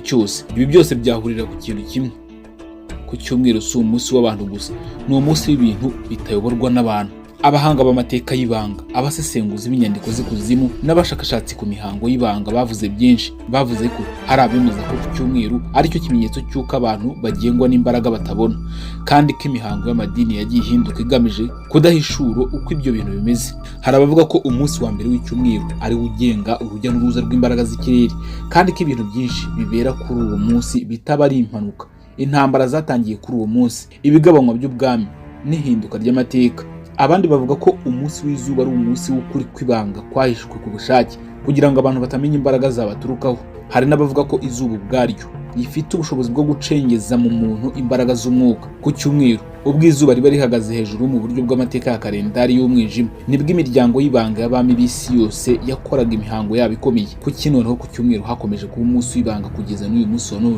cyose. Ibi byose byahurira ku kintu kimwe: ku cyumweru si umunsi w'abantu gusa, ni umunsi w'ibintu bitayoborwa n'abantu. Abahanga b'amateka y'ibanga, abasesenguzi b'inyandiko z'ikuzimu n'abashakashatsi ku mihango y'ibanga bavuze byinshi. Bavuze ko hari abemeza ko ku cyumweru aricyo kimenyetso cy'uko abantu bagengwa n'imbaraga batabona, kandi ko imihango y'amadini yagiye ihinduka igamije kudahishura uko ibyo bintu bimeze. Hari abavuga ko umunsi wa mbere w'icyumweru ari wo ugenga urujya n'uruza rw'imbaraga z'ikirere, kandi ko ibintu byinshi bibera kuri uwo munsi bitaba ari impanuka. Intambara zatangiye kuri uwo munsi, ibigabanywa by'ubwami n'ihinduka ry'amateka. Abandi bavuga ko umunsi w'izuba ari umunsi w'ukuri kw'ibanga kwahishwe ku bushake, kugira ngo abantu batamenya imbaraga zabaturukaho. Hari n'abavuga ko izuba ubwaryo rifite ubushobozi bwo gucengeza mu muntu imbaraga z'umwuka. Ku cyumweru, ubwo izuba riba rihagaze hejuru mu buryo bw'amateka ya kalendari y'umwijima, nibwo imiryango y'ibanga y'abami b'isi yose yakoraga imihango yabo ikomeye. Kuki noneho ku cyumweru hakomeje kuba umunsi w'ibanga kugeza n'uyu munsi wa none?